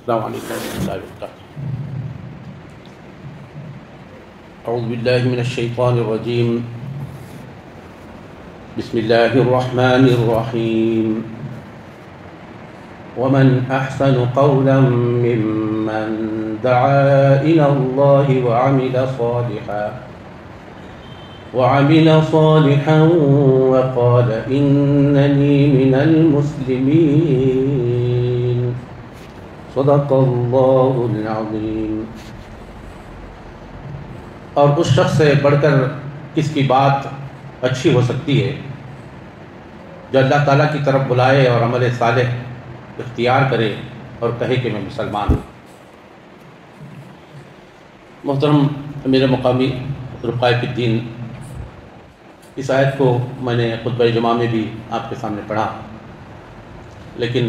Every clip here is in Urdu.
السلام علیکم ورحمۃ اللہ وبرکاتہ. اعوذ باللہ من الشیطان الرجیم. بسم اللہ الرحمن الرحیم. ومن احسن قولا ممن دعا الى اللہ وعمل صالحا وقال اننی من المسلمین. صدق اللہ العظیم. اور اس شخص سے بڑھ کر کس کی بات اچھی ہو سکتی ہے جو اللہ تعالیٰ کی طرف بلائے اور عمل صالح اختیار کرے اور کہے کہ میں مسلمان ہوں. محترم امیر مقامی رفقائے فی الدین، اس آیت کو میں نے خطبہ جمعہ میں بھی آپ کے سامنے پڑھا، لیکن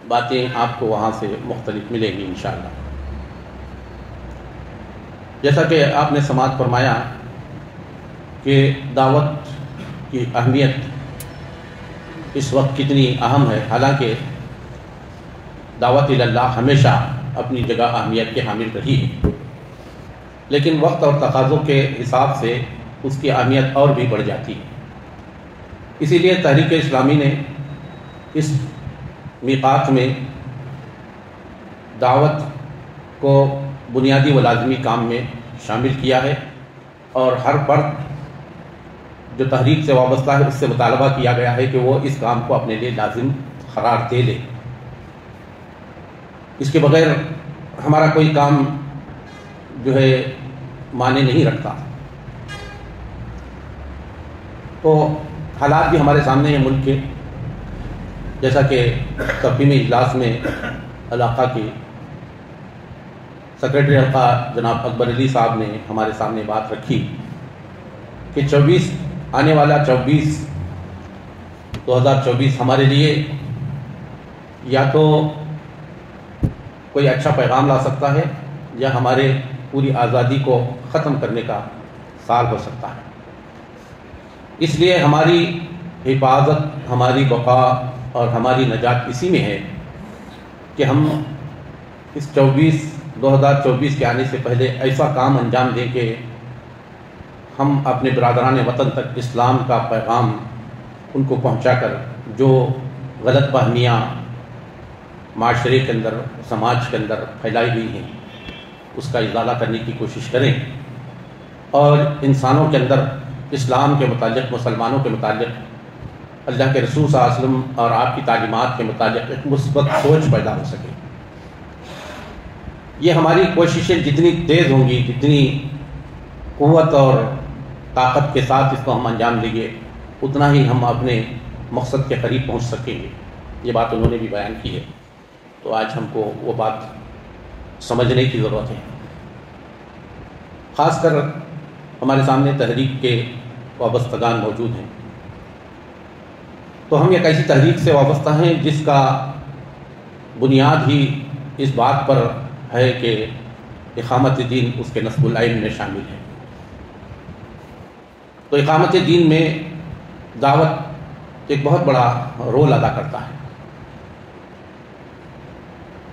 باتیں آپ کو وہاں سے مختلف ملیں گی انشاءاللہ. جیسا کہ آپ نے سماعت فرمایا کہ دعوت کی اہمیت اس وقت کتنی اہم ہے، حالانکہ دعوت اللہ ہمیشہ اپنی جگہ اہمیت کے حامل رہی ہے، لیکن وقت اور تقاضوں کے حساب سے اس کی اہمیت اور بھی بڑھ جاتی ہے. اسی لیے تحریک اسلامی نے اس میقات میں دعوت کو بنیادی و لازمی کام میں شامل کیا ہے، اور ہر فرد جو تحریک سے وابستہ ہے اس سے مطالبہ کیا گیا ہے کہ وہ اس کام کو اپنے لیے لازم قرار دے لے. اس کے بغیر ہمارا کوئی کام جو ہے معنی نہیں رکھتا. تو حالات بھی ہمارے سامنے ہیں ملک کے، جیسا کہ تقویمی اجلاس میں علاقہ کی سیکرٹری حلقہ جناب اکبر علی صاحب نے ہمارے سامنے بات رکھی کہ آنے والا 2024 ہمارے لیے یا تو کوئی اچھا پیغام لا سکتا ہے یا ہمارے پوری آزادی کو ختم کرنے کا سال ہو سکتا ہے. اس لیے ہماری حفاظت، ہماری بقا اور ہماری نجات اسی میں ہے کہ ہم اس 2024 کے آنے سے پہلے ایسا کام انجام دیں کہ ہم اپنے برادران وطن تک اسلام کا پیغام ان کو پہنچا کر جو غلط فہمیاں معاشرے کے اندر، سماج کے اندر پھیلائی ہوئی ہیں اس کا ازالہ کرنے کی کوشش کریں، اور انسانوں کے اندر اسلام کے متعلق، مسلمانوں کے متعلق، اللہ کے رسول صلی اللہ علیہ وسلم اور آپ کی تعلیمات کے متعلق ایک مثبت سوچ پیدا ہو سکے. یہ ہماری کوششیں جتنی تیز ہوں گی، جتنی قوت اور طاقت کے ساتھ اس کو ہم انجام دیں گے، اتنا ہی ہم اپنے مقصد کے قریب پہنچ سکیں گے. یہ بات انہوں نے بھی بیان کی ہے، تو آج ہم کو وہ بات سمجھنے کی ضرورت ہے. خاص کر ہمارے سامنے تحریک کے وابستگان موجود ہیں، تو ہم ایک ایسی تحریک سے وابستہ ہیں جس کا بنیاد ہی اس بات پر ہے کہ اقامت دین اس کے نصب العین میں شامل ہے. تو اقامت دین میں دعوت ایک بہت بڑا رول ادا کرتا ہے.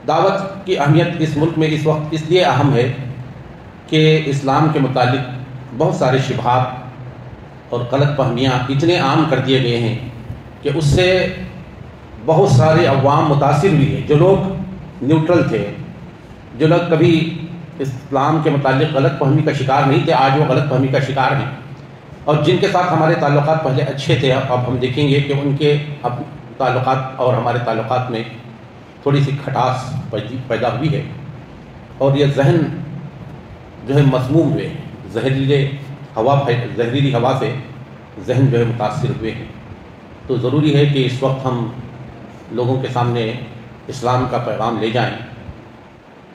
دعوت کی اہمیت اس ملک میں اس وقت اس لیے اہم ہے کہ اسلام کے متعلق بہت سارے شبہات اور غلط فہمیاں اتنے عام کر دیے گئے ہیں کہ اس سے بہت سارے عوام متاثر ہوئی ہیں. جو لوگ نیوٹرل تھے، جو لوگ کبھی اسلام کے متعلق غلط فہمی کا شکار نہیں تھے، آج وہ غلط فہمی کا شکار ہیں، اور جن کے ساتھ ہمارے تعلقات پہلے اچھے تھے، اب ہم دیکھیں گے کہ ان کے اب تعلقات اور ہمارے تعلقات میں تھوڑی سی کھٹاس پیدا ہوئی ہے، اور یہ ذہن جو ہے مسموم ہوئے ہیں، زہریلی ہوا سے ذہن جو ہے متاثر ہوئے ہیں. تو ضروری ہے کہ اس وقت ہم لوگوں کے سامنے اسلام کا پیغام لے جائیں.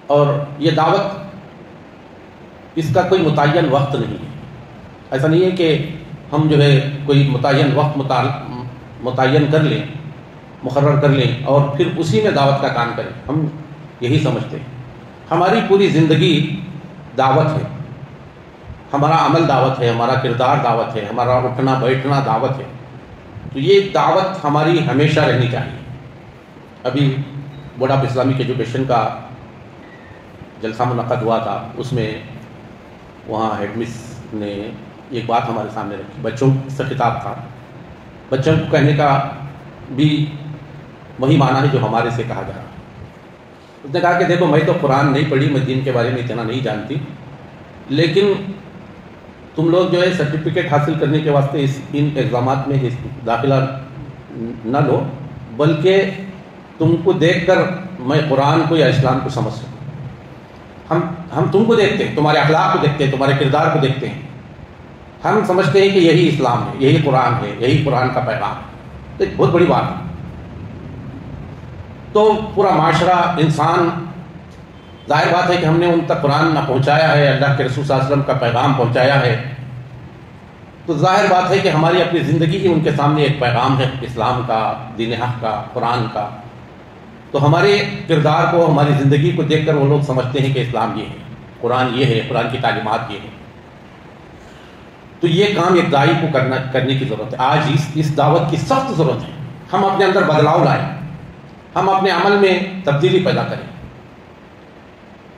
اور یہ دعوت، اس کا کوئی متعین وقت نہیں ہے. ایسا نہیں ہے کہ ہم جو ہے کوئی متعین وقت متعین کر لیں، مقرر کر لیں اور پھر اسی میں دعوت کا کام کریں. ہم یہی سمجھتے ہیں ہماری پوری زندگی دعوت ہے، ہمارا عمل دعوت ہے، ہمارا کردار دعوت ہے، ہمارا اٹھنا بیٹھنا دعوت ہے. تو یہ دعوت ہماری ہمیشہ رہنی چاہیے. ابھی بورڈ آف اسلامک ایجوکیشن کا جلسہ منعقد ہوا تھا، اس میں وہاں ہیڈ مس نے ایک بات ہمارے سامنے رکھی، بچوں سے خطاب تھا، بچوں کو کہنے کا بھی وہی معنی ہے جو ہمارے سے کہا جا رہا ہے۔ اس نے کہا کہ دیکھو میں تو قرآن نہیں پڑھی، میں دین کے بارے میں اتنا نہیں جانتی، لیکن تم لوگ جو ہے سرٹیفکیٹ حاصل کرنے کے واسطے ان ایگزامات میں داخلہ نہ لو، بلکہ تم کو دیکھ کر میں قرآن کو یا اسلام کو سمجھ سکوں۔ ہم تم کو دیکھتے ہیں، تمہارے اخلاق کو دیکھتے ہیں، تمہارے کردار کو دیکھتے ہیں، ہم سمجھتے ہیں کہ یہی اسلام ہے، یہی قرآن ہے، یہی قرآن کا پیغام ہے۔ ایک بہت بڑی بات ہے۔ تو پورا معاشرہ، انسان، ظاہر بات ہے کہ ہم نے ان تک قرآن نہ پہنچایا ہے، اللہ کے رسول صلی اللہ علیہ وسلم کا پیغام پہنچایا ہے، تو ظاہر بات ہے کہ ہماری اپنی زندگی ہی ان کے سامنے ایک پیغام ہے اسلام کا، دین حق کا، قرآن کا۔ تو ہمارے کردار کو، ہماری زندگی کو دیکھ کر وہ لوگ سمجھتے ہیں کہ اسلام یہ ہے، قرآن یہ ہے، قرآن کی تعلیمات یہ ہے۔ تو یہ کام ایک داعی کو کرنے کی ضرورت ہے۔ آج اس دعوت کی سخت ضرورت ہے۔ ہم اپنے اندر بدلاؤ لائیں، ہم اپنے عمل میں تبدیلی پیدا کریں۔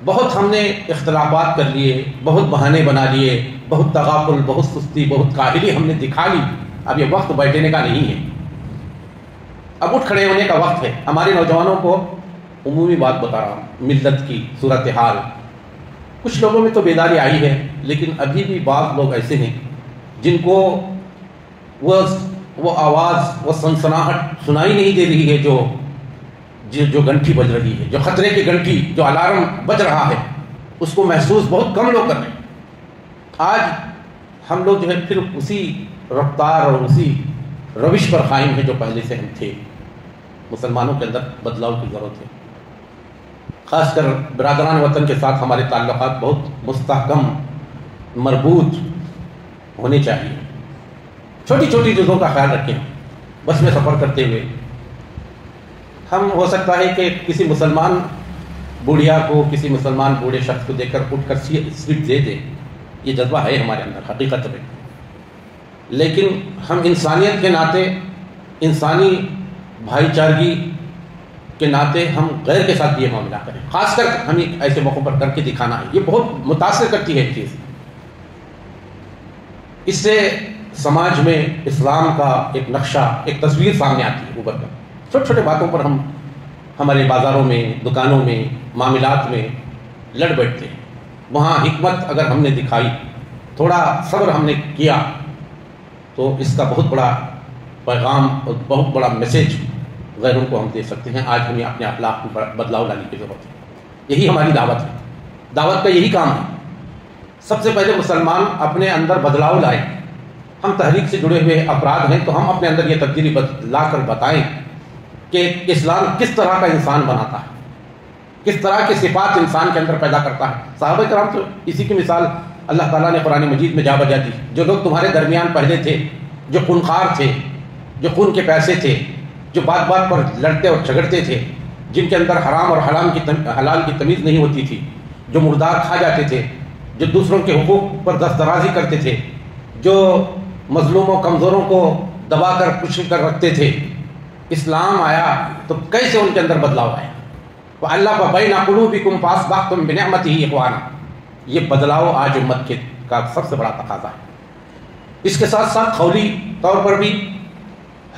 بہت ہم نے اختلافات کر لیے، بہت بہانے بنا لیے، بہت تغافل، بہت سستی، بہت کاہلی ہم نے دکھا لی۔ اب یہ وقت بیٹھنے کا نہیں ہے، اب اٹھ کھڑے ہونے کا وقت ہے۔ ہمارے نوجوانوں کو عمومی بات بتا رہا ہوں، ملت کی صورتحال، کچھ لوگوں میں تو بیداری آئی ہے، لیکن ابھی بھی بعض لوگ ایسے ہیں جن کو وہ آواز، وہ سنسناہٹ سنائی نہیں دے رہی ہے جو گھنٹی بج رہی ہے، جو خطرے کی گھنٹی، جو الارم بج رہا ہے، اس کو محسوس بہت کم لوگ کر رہے ہیں۔ آج ہم لوگ جو ہے پھر اسی رفتار اور اسی روش پر قائم ہیں جو پہلے سے ہم تھے۔ مسلمانوں کے اندر بدلاؤ کی ضرورت ہے، خاص کر برادران وطن کے ساتھ ہمارے تعلقات بہت مستحکم، مربوط ہونے چاہیے۔ چھوٹی چھوٹی چیزوں کا خیال رکھیں۔ بس میں سفر کرتے ہوئے ہم، ہو سکتا ہے کہ کسی مسلمان بوڑھیا کو، کسی مسلمان بوڑھے شخص کو دیکھ کر اٹھ کر سیٹ دے دیں، یہ جذبہ ہے ہمارے اندر حقیقت میں، لیکن ہم انسانیت کے ناطے، انسانی بھائی چارگی کے ناطے ہم غیر کے ساتھ یہ معاملہ کریں، خاص کر ہمیں ایسے موقعوں پر کر کے دکھانا ہے۔ یہ بہت متاثر کرتی ہے ایک چیز، اس سے سماج میں اسلام کا ایک نقشہ، ایک تصویر سامنے آتی ہے اوپر کر۔ چھوٹے چھوٹے باتوں پر ہم ہمارے بازاروں میں، دکانوں میں، معاملات میں لڑ بیٹھتے ہیں۔ وہاں حکمت اگر ہم نے دکھائی، تھوڑا صبر ہم نے کیا، تو اس کا بہت بڑا پیغام اور بہت بڑا میسج غیروں کو ہم دے سکتے ہیں۔ آج ہمیں اپنے اخلاق میں بدلاؤ لانے کی ضرورت ہے۔ یہی ہماری دعوت ہے، دعوت کا یہی کام ہے۔ سب سے پہلے مسلمان اپنے اندر بدلاؤ لائیں۔ ہم تحریک سے جڑے ہوئے افراد ہیں، تو ہم اپنے اندر یہ تبدیلی لا کر بتائیں کہ اسلام کس طرح کا انسان بناتا ہے، کس طرح کے صفات انسان کے اندر پیدا کرتا ہے۔ صحابہ کرام تو اسی کی مثال اللہ تعالیٰ نے قرآن مجید میں جا بجا دی۔ جو لوگ تمہارے درمیان پہلے تھے، جو خونخوار تھے، جو خون کے پیاسے تھے، جو بات بات پر لڑتے اور جھگڑتے تھے، جن کے اندر حرام اور حلال کی تمیز نہیں ہوتی تھی، جو مردار کھا جاتے تھے، جو دوسروں کے حقوق پر دست درازی کرتے تھے، جو مظلوموں کمزوروں کو دبا کر کچل کر رکھتے تھے، اسلام آیا تو کیسے ان کے اندر بدلاؤ آیا؟ وَأَلَّفَ بَيْنَ قُلُوبِكُمْ فَأَصْبَحْتُمْ بِنِعْمَتِهِ إِخْوَانًا۔ یہ بدلاؤ آج امت کا سب سے بڑا تقاضا ہے۔ اس کے ساتھ ساتھ قولی طور پر بھی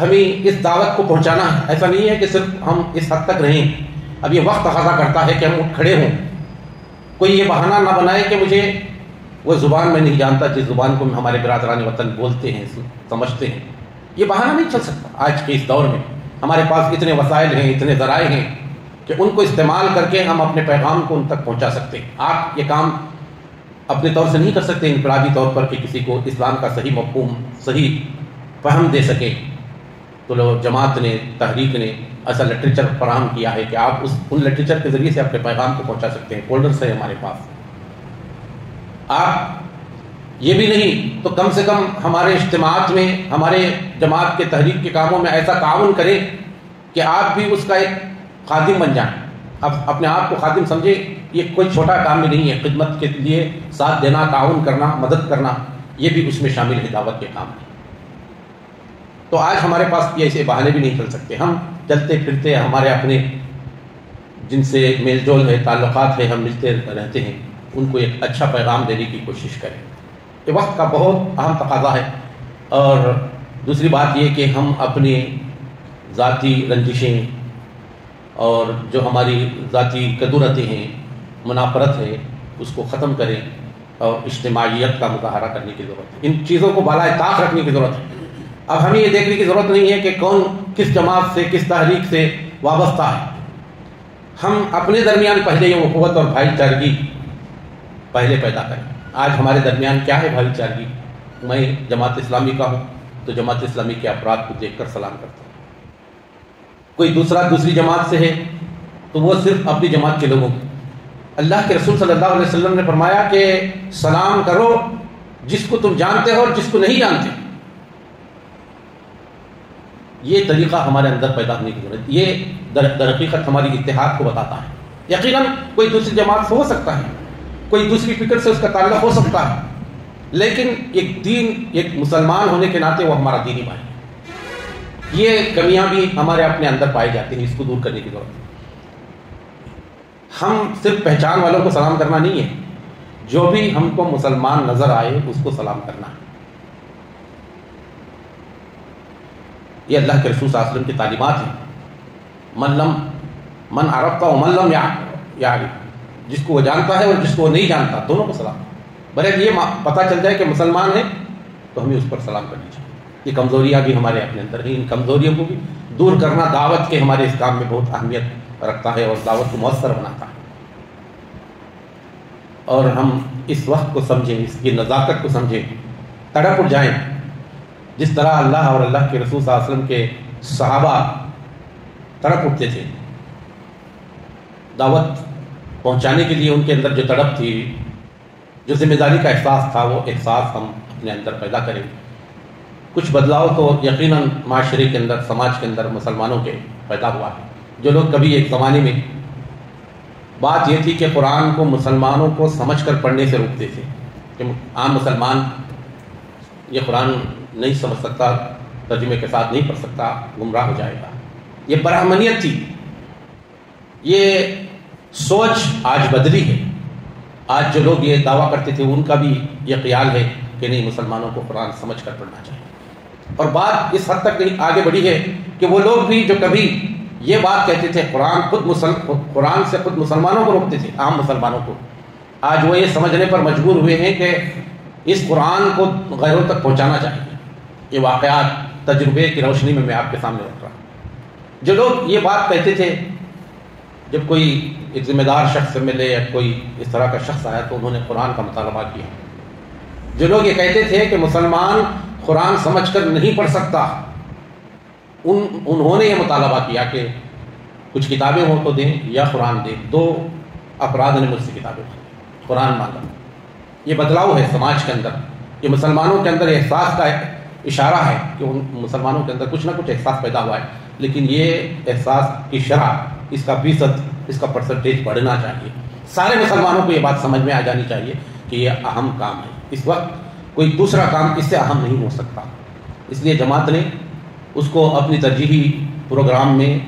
ہمیں اس دعوت کو پہنچانا ہے۔ ایسا نہیں ہے کہ صرف ہم اس حد تک رہیں، اب یہ وقت تقاضا کرتا ہے کہ ہم اٹھ کھڑے ہوں۔ کوئی یہ بہانہ نہ بنائے کہ مجھے وہ زبان میں نہیں جانتا جس زبان کو ہمارے برادران وطن بولتے ہیں، سمجھتے ہیں۔ یہ بہانہ نہیں چل سکتا آج کے اس دور میں۔ ہمارے پاس اتنے وسائل ہیں، اتنے ذرائع ہیں کہ ان کو استعمال کر کے ہم اپنے پیغام کو ان تک پہنچا سکتے ہیں۔ آپ یہ کام اپنے طور سے نہیں کر سکتے انفرادی طور پر کہ کسی کو اسلام کا صحیح مفہوم، صحیح فہم دے سکیں۔ تو لوگ جماعت نے، تحریک نے ایسا لٹریچر فراہم کیا ہے کہ آپ ان لٹریچر کے ذریعے سے اپنے پیغام کو پہنچا سکتے ہیں۔ فولڈرز ہیں ہمارے پاس۔ آپ یہ بھی نہیں تو کم سے کم ہمارے اجتماعات میں، ہمارے جماعت کے تحریک کے کاموں میں ایسا تعاون کریں کہ آپ بھی اس کا ایک خادم بن جائیں۔ اب اپنے آپ کو خادم سمجھیں، یہ کوئی چھوٹا کام نہیں ہے۔ خدمت کے لیے ساتھ دینا، تعاون کرنا، مدد کرنا، یہ بھی اس میں شامل ہے دعوت کے کام میں۔ تو آج ہمارے پاس یہ ایسے بہانے بھی نہیں چل سکتے۔ ہم چلتے پھرتے ہمارے اپنے جن سے میل جول ہے، تعلقات ہے، ہم ملتے رہتے ہیں، ان کو ایک اچھا پیغام دینے کی کوشش کریں۔ یہ وقت کا بہت اہم تقاضا ہے۔ اور دوسری بات یہ کہ ہم اپنی ذاتی رنجشیں اور جو ہماری ذاتی کدورتیں ہیں، منافرت ہے، اس کو ختم کریں اور اجتماعیت کا مظاہرہ کرنے کی ضرورت ہے۔ ان چیزوں کو بالائے طاق رکھنے کی ضرورت ہے۔ اب ہمیں یہ دیکھنے کی ضرورت نہیں ہے کہ کون کس جماعت سے، کس تحریک سے وابستہ ہے۔ ہم اپنے درمیان پہلے یہ اخوت اور بھائی چارگی پہلے پیدا کریں۔ آج ہمارے درمیان کیا ہے بھائی چارگی؟ میں جماعت اسلامی کا ہوں تو جماعت اسلامی کے افراد کو دیکھ کر سلام کرتا ہوں۔ کوئی دوسری جماعت سے ہے تو وہ صرف اپنی جماعت کے لوگوں کو۔ اللہ کے رسول صلی اللہ علیہ وسلم نے فرمایا کہ سلام کرو جس کو تم جانتے ہو اور جس کو نہیں جانتے۔ یہ طریقہ ہمارے اندر پیدا ہونے کی ضرورت ہے۔ یہ در حقیقت ہماری اتحاد کو بتاتا ہے۔ یقیناً کوئی دوسری جماعت سے ہو سکتا ہے، کوئی دوسری فکر سے اس کا تعلق ہو سکتا ہے، لیکن ایک مسلمان ہونے کے ناطے وہ ہمارا دینی بھائی ہے۔ یہ کمیاں بھی ہمارے اپنے اندر پائی جاتی ہیں، اس کو دور کرنے کی ضرورت ہے۔ ہم صرف پہچان والوں کو سلام کرنا نہیں ہے، جو بھی ہم کو مسلمان نظر آئے اس کو سلام کرنا ہے۔ یہ اللہ کے رسول صلی اللہ علیہ وسلم کی تعلیمات ہیں۔ من عرفت ومن لم یعرف، جس کو وہ جانتا ہے اور جس کو وہ نہیں جانتا، دونوں کو سلام۔ بلکہ یہ پتہ چل جائے کہ مسلمان ہے تو ہمیں اس پر سلام کرنی چاہیے۔ یہ کمزوریاں بھی ہمارے اپنے اندر ہیں، ان کمزوریوں کو بھی دور کرنا دعوت کے ہمارے اس کام میں بہت اہمیت رکھتا ہے اور دعوت کو مؤثر بناتا ہے۔ اور ہم اس وقت کو سمجھیں، اس کی نزاکت کو سمجھیں، تڑپ اٹھ جائیں جس طرح اللہ اور اللہ کے رسول صلی اللہ علیہ وسلم کے صحابہ تڑپ اٹھتے تھے دعوت پہنچانے کے لیے۔ ان کے اندر جو تڑپ تھی، جو ذمہ داری کا احساس تھا، وہ احساس ہم اپنے اندر پیدا کریں۔ کچھ بدلاؤ تو یقیناً معاشرے کے اندر، سماج کے اندر مسلمانوں کے پیدا ہوا ہے۔ جو لوگ کبھی ایک زمانے میں بات یہ تھی کہ قرآن کو مسلمانوں کو سمجھ کر پڑھنے سے روکتے تھے کہ عام مسلمان یہ قرآن نہیں سمجھ سکتا، ترجمے کے ساتھ نہیں پڑھ سکتا، گمراہ ہو جائے گا، یہ برہمنیت تھی۔ یہ سوچ آج بدلی ہے۔ آج جو لوگ یہ دعویٰ کرتے تھے ان کا بھی یہ خیال ہے کہ نہیں، مسلمانوں کو قرآن سمجھ کر پڑھنا چاہیے۔ اور بات اس حد تک نہیں آگے بڑھی ہے کہ وہ لوگ بھی جو کبھی یہ بات کہتے تھے قرآن سے خود مسلمانوں کو روکتے تھے، عام مسلمانوں کو، آج وہ یہ سمجھنے پر مجبور ہوئے ہیں کہ اس قرآن کو غیروں تک پہنچانا چاہیے۔ یہ واقعات تجربے کی روشنی میں آپ کے سامنے رکھ رہا ہوں۔ جو لوگ یہ بات کہتے تھے، جب کوئی ایک ذمہ دار شخص سے ملے یا کوئی اس طرح کا شخص آیا تو انہوں نے قرآن کا مطالبہ کیا۔ جو لوگ یہ کہتے تھے کہ مسلمان قرآن سمجھ کر نہیں پڑھ سکتا، انہوں نے یہ مطالبہ کیا کہ کچھ کتابیں ہوں تو دیں یا قرآن دیں۔ دو افراد نے مجھ سے کتابیں قرآن مانگا۔ یہ بدلاؤ ہے سماج کے اندر، یہ مسلمانوں کے اندر احساس کا اشارہ ہے کہ ان مسلمانوں کے اندر کچھ نہ کچھ احساس پیدا ہوا ہے، لیکن یہ احساس کی شرح، اس کا فیصد، اس کا پرسنٹیج بڑھنا چاہیے۔ سارے مسلمانوں کو یہ بات سمجھ میں آ جانی چاہیے کہ یہ اہم کام ہے۔ اس وقت کوئی دوسرا کام اس سے اہم نہیں ہو سکتا، اس لیے جماعت نے اس کو اپنی ترجیحی پروگرام میں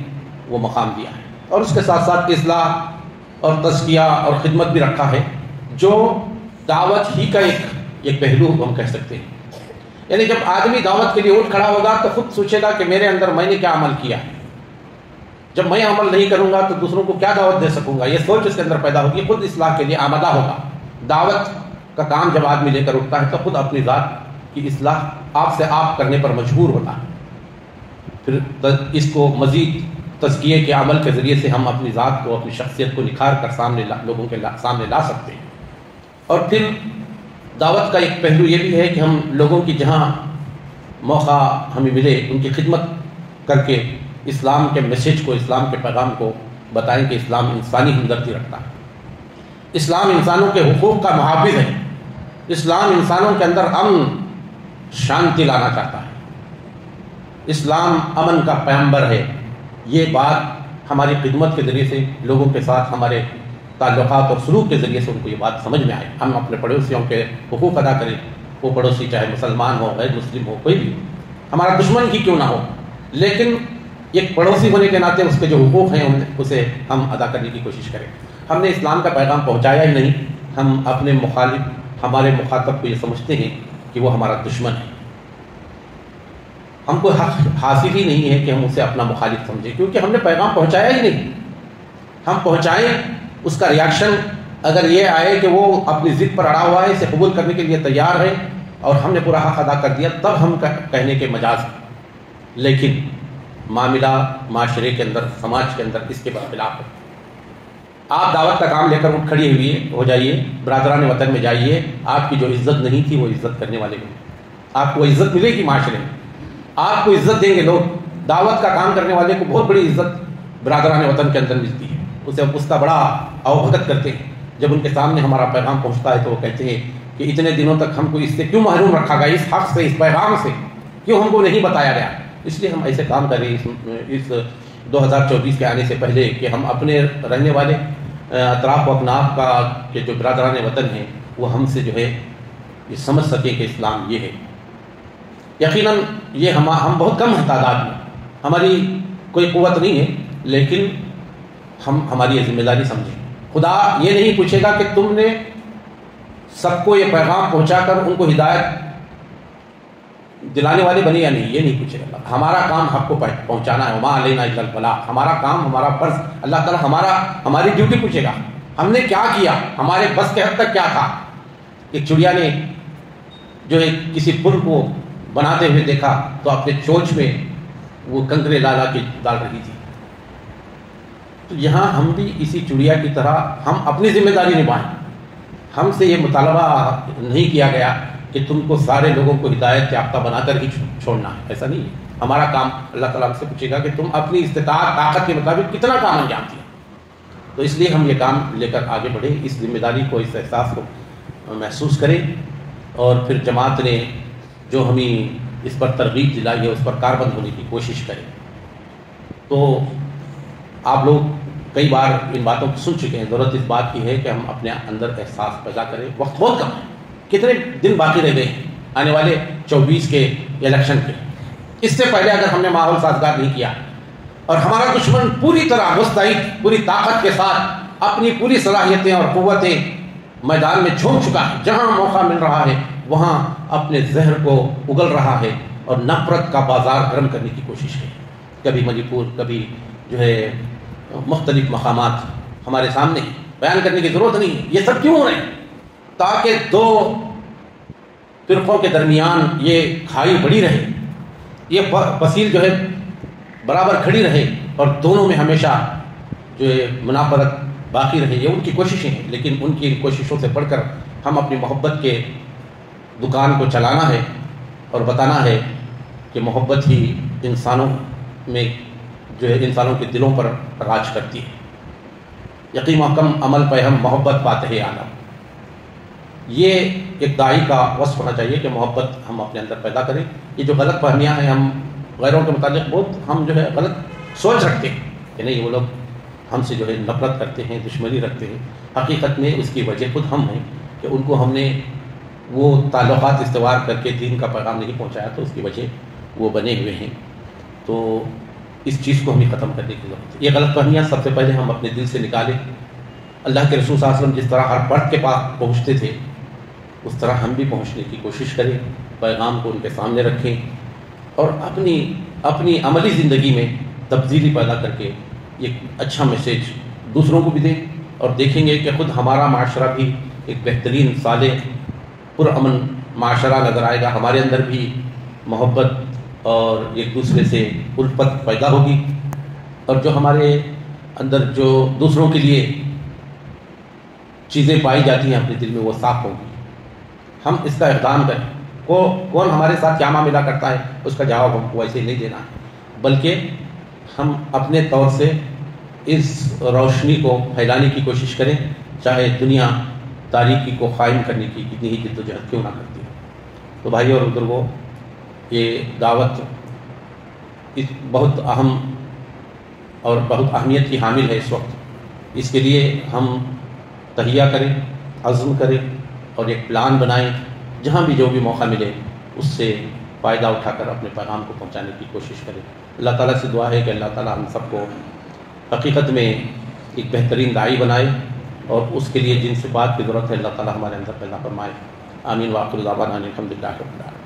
وہ مقام دیا ہے، اور اس کے ساتھ ساتھ اصلاح اور تزکیہ اور خدمت بھی رکھا ہے، جو دعوت ہی کا ایک پہلو ہم کہہ سکتے ہیں۔ یعنی جب آدمی دعوت کے لیے اٹھ کھڑا ہوگا تو خود سوچے گا کہ میرے اندر میں نے کیا عمل کیا ہے، جب میں عمل نہیں کروں گا تو دوسروں کو کیا دعوت دے سکوں گا، یہ سوچ اس کے اندر پیدا ہوگی، خود اصلاح کے لیے آمادہ ہوگا۔ دعوت کا کام جب آدمی لے کر اٹھتا ہے تو خود اپنی ذات کی اصلاح آپ سے آپ کرنے پر مجبور ہوتا ہے۔ پھر اس کو مزید تزکیے کے عمل کے ذریعے سے ہم اپنی ذات کو، اپنی شخصیت کو نکھار کر لوگوں کے سامنے لا سکتے ہیں۔ اور پھر دعوت کا ایک پہلو یہ بھی ہے کہ ہم لوگوں کی جہاں موقع ہمیں ملے ان کی خدمت کر کے اسلام کے میسیج کو، اسلام کے پیغام کو بتائیں کہ اسلام انسانی ہمدردی رکھتا ہے، اسلام انسانوں کے حقوق کا محافظ ہے، اسلام انسانوں کے اندر امن شانتی لانا چاہتا ہے، اسلام امن کا پیغمبر ہے۔ یہ بات ہماری خدمت کے ذریعے سے لوگوں کے ساتھ ہمارے تعلقات اور سلوک کے ذریعے سے ان کو یہ بات سمجھ میں آئے، ہم اپنے پڑوسیوں کے حقوق ادا کریں، وہ پڑوسی چاہے مسلمان ہو، غیر مسلم ہو، کوئی بھی ہمارا دشمن ہی کیوں نہ ہو، لیکن ایک پڑوسی ہونے کے ناطے اس کے جو حقوق ہیں اسے ہم ادا کرنے کی کوشش کریں. ہم نے اسلام کا پیغام پہنچایا ہی نہیں, ہم اپنے ہمارے مخاطب کو یہ سمجھتے ہیں کہ وہ ہمارا دشمن ہے. ہم کو حق حاصل ہی نہیں ہے کہ ہم اسے اپنا مخالف سمجھیں, کیونکہ ہم نے پیغام پہنچایا ہی نہیں. ہم پہنچائیں, اس کا ریاکشن اگر یہ آئے کہ وہ اپنی ضد پر اڑا ہوا ہے, اسے قبول کرنے کے لیے تیار ہے اور ہم نے پورا حق ادا کر دیا, تب ہم کہنے کے مجاز ہیں. لیکن معاملہ معاشرے کے اندر, سماج کے اندر اس کے برخلاف ہے. آپ دعوت کا کام لے کر اٹھ کھڑی ہوئی ہو جائیے, برادران وطن میں جائیے, آپ کی جو عزت نہیں تھی وہ عزت کرنے والے ملیں, آپ کو عزت ملے گی معاشرے میں, آپ کو عزت دیں گے لوگ. دعوت کا کام کرنے والے کو بہت بڑی عزت برادران وطن کے اندر ملتی ہے, اسے اس کا بڑا اوبھگت کرتے ہیں. جب ان کے سامنے ہمارا پیغام پہنچتا ہے تو وہ کہتے ہیں کہ اتنے دنوں تک ہم کو اس سے کیوں محروم رکھا گیا, اس حق سے, اس پیغام سے کیوں ہم کو نہیں بتایا گیا. اس لیے ہم ایسے کام کریں اس 2024 کے آنے سے پہلے کہ ہم اپنے رہنے والے اطراف و اکناف کا کہ جو برادران وطن ہیں وہ ہم سے جو ہے یہ سمجھ سکیں کہ اسلام یہ ہے. یقیناً یہ ہم بہت کم ہیں تعداد میں, ہماری کوئی قوت نہیں ہے, لیکن ہم ہماری یہ ذمہ داری سمجھیں. خدا یہ نہیں پوچھے گا کہ تم نے سب کو یہ پیغام پہنچا کر ان کو ہدایت دلانے والے بنے یا نہیں, یہ نہیں پوچھے گا. ہمارا کام حق کو پہنچانا ہے, وما علینا الا البلاغ, ہمارا کام, ہمارا فرض. اللہ تعالیٰ ہماری ڈیوٹی پوچھے گا, ہم نے کیا کیا, ہمارے بس کے حد تک کیا تھا. ایک چڑیا نے جو ہے کسی پل کو بناتے ہوئے دیکھا تو اپنے چونچ میں وہ کنکرے لا کے ڈال رہی تھی. تو یہاں ہم بھی اسی چڑیا کی طرح ہم اپنی ذمہ داری نبھائیں. ہم سے یہ مطالبہ نہیں کیا گیا کہ تم کو سارے لوگوں کو ہدایت یافتہ بنا کر ہی چھوڑنا ہے, ایسا نہیں ہے. ہمارا کام اللہ تعالیٰ ہم سے پوچھے گا کہ تم اپنی استطاعت طاقت کے مطابق کتنا کام انجام دیا. تو اس لیے ہم یہ کام لے کر آگے بڑھیں, اس ذمہ داری کو, اس احساس کو محسوس کریں, اور پھر جماعت نے جو ہمیں اس پر ترغیب دلائی ہے اس پر کاربند ہونے کی کوشش کریں. تو آپ لوگ کئی بار ان باتوں کو سن چکے ہیں, ضرورت اس بات کی ہے کہ ہم اپنے اندر احساس پیدا کریں. وقت بہت کم ہے, کتنے دن باقی رہ گئے ہیں آنے والے 24 کے الیکشن کے. اس سے پہلے اگر ہم نے ماحول سازگار نہیں کیا اور ہمارا دشمن پوری طرح مستعد, پوری طاقت کے ساتھ اپنی پوری صلاحیتیں اور قوتیں میدان میں جھونک چکا ہے, جہاں موقع مل رہا ہے وہاں اپنے زہر کو اگل رہا ہے اور نفرت کا بازار گرم کرنے کی کوشش ہے. کبھی منی پور, کبھی جو ہے مختلف مقامات ہمارے سامنے بیان کرنے کی ضرورت نہیں ہے. یہ سب کیوں ہو رہے ہیں؟ تاکہ دو فرقوں کے درمیان یہ کھائی بڑی رہے, یہ فصیل جو ہے برابر کھڑی رہے, اور دونوں میں ہمیشہ جو ہے منافرت باقی رہے. یہ ان کی کوششیں ہیں, لیکن ان کی کوششوں سے بڑھ کر ہم اپنی محبت کے دکان کو چلانا ہے اور بتانا ہے کہ محبت ہی انسانوں میں جو ہے انسانوں کے دلوں پر راج کرتی ہے. یقین محکم عمل پہ ہم محبت پاتے ہیں عالم. یہ ایک داعی کا وصف ہونا چاہیے کہ محبت ہم اپنے اندر پیدا کریں. یہ جو غلط فہمیاں ہیں, ہم غیروں کے متعلق بہت ہم جو ہے غلط سوچ رکھتے ہیں کہ نہیں وہ لوگ ہم سے جو ہے نفرت کرتے ہیں, دشمنی رکھتے ہیں. حقیقت میں اس کی وجہ خود ہم ہیں کہ ان کو ہم نے وہ تعلقات استوار کر کے دین کا پیغام نہیں پہنچایا, تو اس کی وجہ وہ بنے ہوئے ہیں. تو اس چیز کو ہمیں ختم کرنے کی ضرورت ہے. یہ غلط فہمیاں سب سے پہلے ہم اپنے دل سے نکالیں. اللہ کے رسول صلی اللہ علیہ وسلم جس طرح ہر فرد کے پاس پہنچتے تھے اس طرح ہم بھی پہنچنے کی کوشش کریں, پیغام کو ان کے سامنے رکھیں اور اپنی عملی زندگی میں تبدیلی پیدا کر کے ایک اچھا میسیج دوسروں کو بھی دیں. اور دیکھیں گے کہ خود ہمارا معاشرہ بھی ایک بہترین, صالح, پرامن معاشرہ نظر آئے گا. ہمارے اندر بھی محبت اور ایک دوسرے سے الفت پیدا ہوگی, اور جو ہمارے اندر جو دوسروں کے لیے چیزیں پائی جاتی ہیں اپنے دل میں وہ صاف ہوگی. ہم اس کا اقدام کریں. کون ہمارے ساتھ کیا معاملہ کرتا ہے اس کا جواب ہم کو ویسے ہی نہیں دینا ہے, بلکہ ہم اپنے طور سے اس روشنی کو پھیلانے کی کوشش کریں, چاہے دنیا تاریکی کو قائم کرنے کی کتنی ہی جدوجہد کیوں نہ کرتی ہے. تو بھائی اور بزرگوں, یہ دعوت بہت اہم اور بہت اہمیت کی حامل ہے اس وقت. اس کے لیے ہم تہیہ کریں, عزم کریں اور ایک پلان بنائیں. جہاں بھی جو بھی موقع ملے اس سے فائدہ اٹھا کر اپنے پیغام کو پہنچانے کی کوشش کریں. اللہ تعالیٰ سے دعا ہے کہ اللہ تعالیٰ ہم سب کو حقیقت میں ایک بہترین داعی بنائے، اور اس کے لیے جن صفات کی ضرورت ہے اللہ تعالیٰ ہمارے اندر پیدا فرمائے۔ آمین۔ وآخر دعوانا الحمد للہ رب العالمین۔